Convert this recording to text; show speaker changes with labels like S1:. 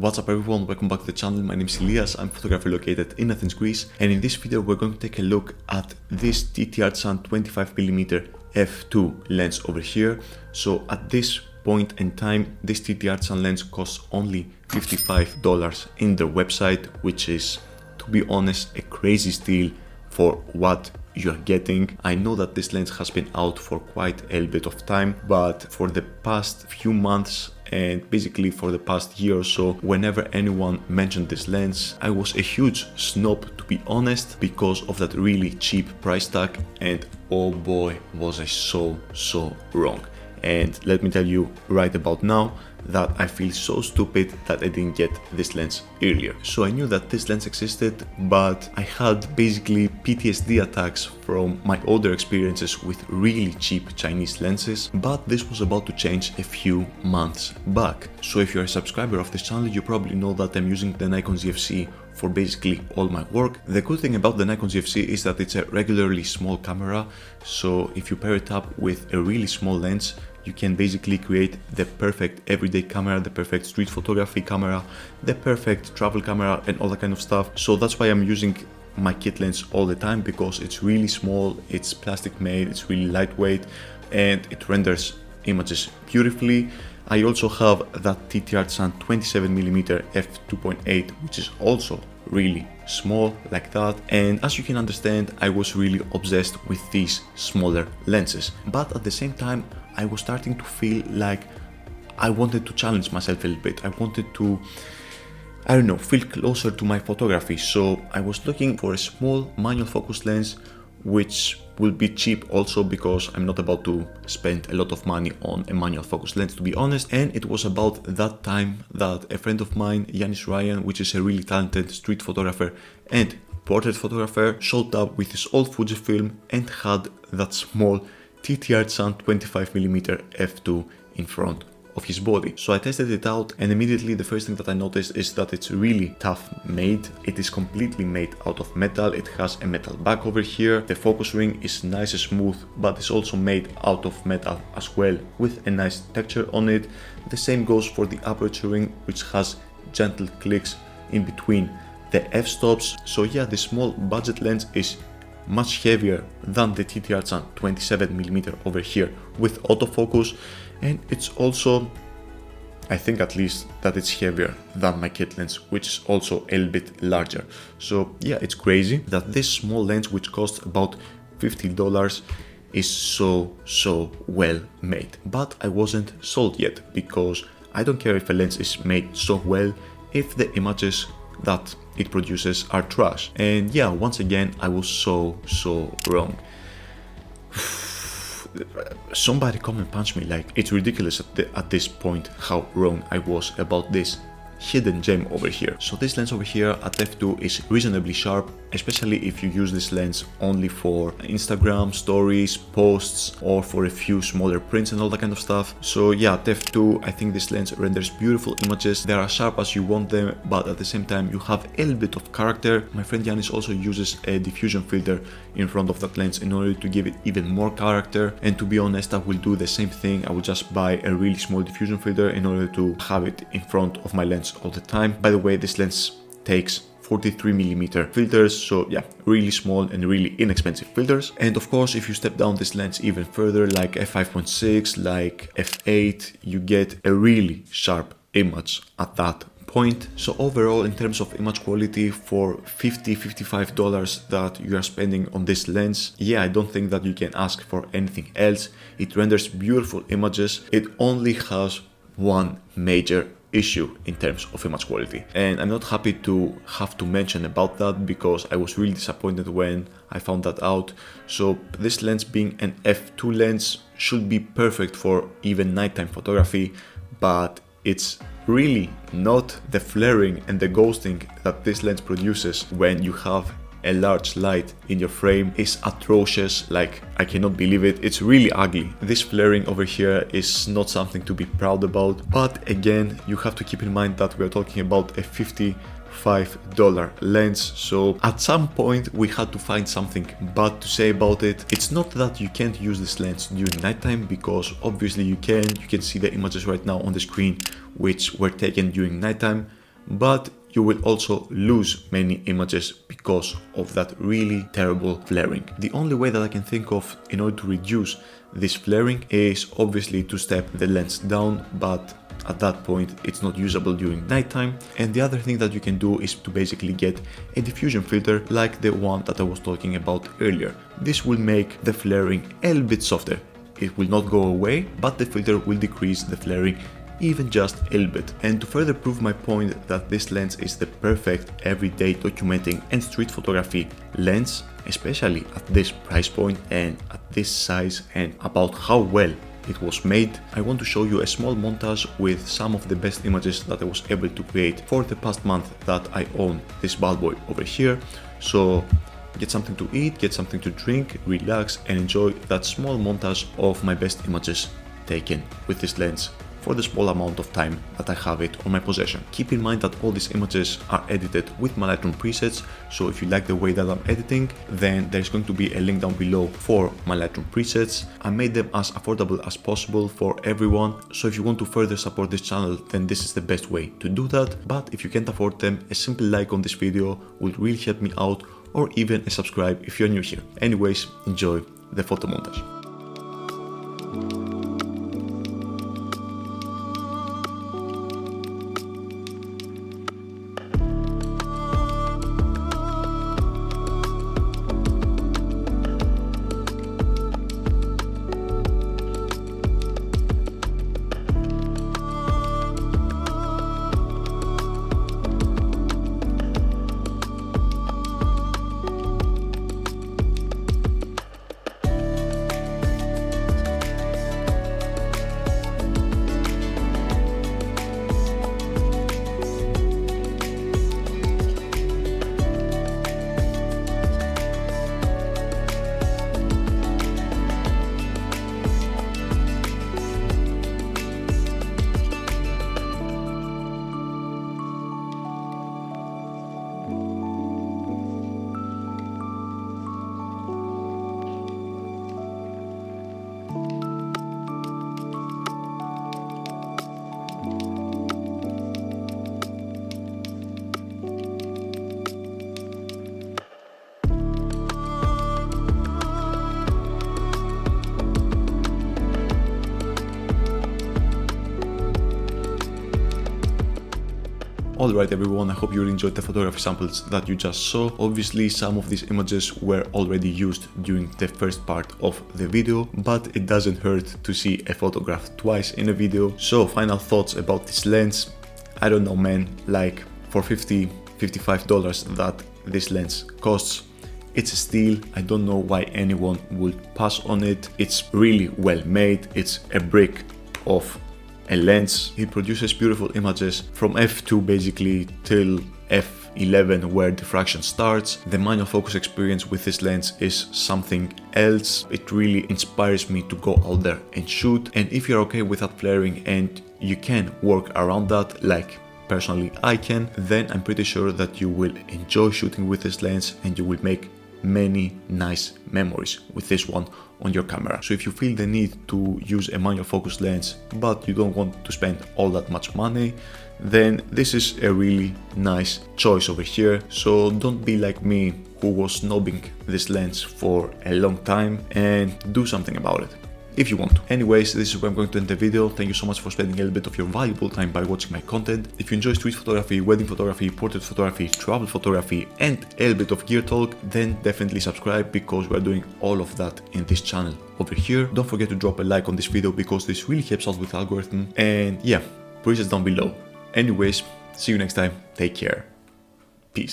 S1: What's up everyone, welcome back to the channel. My name is Elias, I'm a photographer located in Athens, Greece, and in this video we're going to take a look at this TTArtisan 25mm f2 lens over here. So at this point in time, this TTArtisan lens costs only $55 in their website, which is, to be honest, a crazy steal for what you are getting. I know that this lens has been out for quite a bit of time, but for the past few months and basically for the past year or so, whenever anyone mentioned this lens, I was a huge snob, to be honest, because of that really cheap price tag, and oh boy was I so wrong. And let me tell you right about now that I feel so stupid that I didn't get this lens earlier. So I knew that this lens existed, but I had basically PTSD attacks from my older experiences with really cheap Chinese lenses, but this was about to change a few months back. So if you're a subscriber of this channel, you probably know that I'm using the Nikon ZFC for basically all my work. The good thing about the Nikon ZFC is that it's a regularly small camera, so if you pair it up with a really small lens, you can basically create the perfect everyday camera, the perfect street photography camera, the perfect travel camera, and all that kind of stuff. So that's why I'm using my kit lens all the time, because it's really small, it's plastic made, it's really lightweight, and it renders images beautifully. I also have that TTArtisan 27mm f2.8, which is also really small like that, and as you can understand, I was really obsessed with these smaller lenses, but at the same time I was starting to feel like I wanted to challenge myself a little bit. I wanted to, I don't know, feel closer to my photography. So I was looking for a small manual focus lens which will be cheap also, because I'm not about to spend a lot of money on a manual focus lens, to be honest. And it was about that time that a friend of mine, Yannis Ryan, which is a really talented street photographer and portrait photographer, showed up with his old Fujifilm and had that small TTArtisan 25mm f2 in front of his body. So I tested it out, and immediately the first thing that I noticed is that it's really tough made. It is completely made out of metal. It has a metal back over here. The focus ring is nice and smooth, but it's also made out of metal as well, with a nice texture on it. The same goes for the aperture ring, which has gentle clicks in between the f-stops. So yeah, the small budget lens is much heavier than the TTArtisan 27mm over here with autofocus, and it's also, I think at least, that it's heavier than my kit lens, which is also a little bit larger. So yeah, it's crazy that this small lens, which costs about $50, is so well made. But I wasn't sold yet, because I don't care if a lens is made so well if the images that it produces are trash. And yeah, once again, I was so wrong. Somebody come and punch me. Like, it's ridiculous at this point how wrong I was about this hidden gem over here. So this lens over here at f2 is reasonably sharp, especially if you use this lens only for Instagram stories, posts, or for a few smaller prints and all that kind of stuff. So yeah, at f2 I think this lens renders beautiful images. They are as sharp as you want them, but at the same time you have a little bit of character. My friend Yannis also uses a diffusion filter in front of that lens in order to give it even more character, and to be honest, I will do the same thing. I will just buy a really small diffusion filter in order to have it in front of my lens all the time. By the way, this lens takes 43mm filters, so yeah, really small and really inexpensive filters. And of course, if you step down this lens even further, like f5.6, like f8, you get a really sharp image at that point. So overall, in terms of image quality, for $55 that you are spending on this lens, yeah, I don't think that you can ask for anything else. It renders beautiful images. It only has one major issue in terms of image quality, and I'm not happy to have to mention about that, because I was really disappointed when I found that out. So this lens, being an f2 lens, should be perfect for even nighttime photography, but it's really not. The flaring and the ghosting that this lens produces when you have a large light in your frame is atrocious. Like, I cannot believe it. It's really ugly. This flaring over here is not something to be proud about, but again, you have to keep in mind that we're talking about a $55 lens, so at some point we had to find something bad to say about it. It's not that you can't use this lens during nighttime, because obviously you can see the images right now on the screen which were taken during nighttime, but you will also lose many images because of that really terrible flaring. The only way that I can think of in order to reduce this flaring is obviously to step the lens down, but at that point it's not usable during nighttime. And the other thing that you can do is to basically get a diffusion filter like the one that I was talking about earlier. This will make the flaring a little bit softer. It will not go away, but the filter will decrease the flaring even just a little bit. And to further prove my point that this lens is the perfect everyday documenting and street photography lens, especially at this price point and at this size, and about how well it was made, I want to show you a small montage with some of the best images that I was able to create for the past month that I own this bad boy over here. So get something to eat, get something to drink, relax, and enjoy that small montage of my best images taken with this lens for the small amount of time that I have it on my possession. Keep in mind that all these images are edited with my Lightroom presets, so if you like the way that I'm editing, then there's going to be a link down below for my Lightroom presets. I made them as affordable as possible for everyone, so if you want to further support this channel, then this is the best way to do that. But if you can't afford them, a simple like on this video will really help me out, or even a subscribe if you're new here. Anyways, enjoy the photo montage. Alright everyone, I hope you enjoyed the photography samples that you just saw. Obviously some of these images were already used during the first part of the video, but it doesn't hurt to see a photograph twice in a video. So final thoughts about this lens. I don't know man, like for $55 that this lens costs, it's a steal. I don't know why anyone would pass on it. It's really well made. It's a brick of a lens. It produces beautiful images from f2 basically till f11 where diffraction starts. The manual focus experience with this lens is something else. It really inspires me to go out there and shoot, and if you're okay with that flaring and you can work around that, like personally I can, then I'm pretty sure that you will enjoy shooting with this lens and you will make many nice memories with this one on your camera. So if you feel the need to use a manual focus lens but you don't want to spend all that much money, then this is a really nice choice over here. So don't be like me who was snobbing this lens for a long time, and do something about it if you want to. Anyways, this is where I'm going to end the video. Thank you so much for spending a little bit of your valuable time by watching my content. If you enjoy street photography, wedding photography, portrait photography, travel photography, and a little bit of gear talk, then definitely subscribe, because we're doing all of that in this channel over here. Don't forget to drop a like on this video because this really helps out with the algorithm. And yeah, presets down below. Anyways, see you next time. Take care.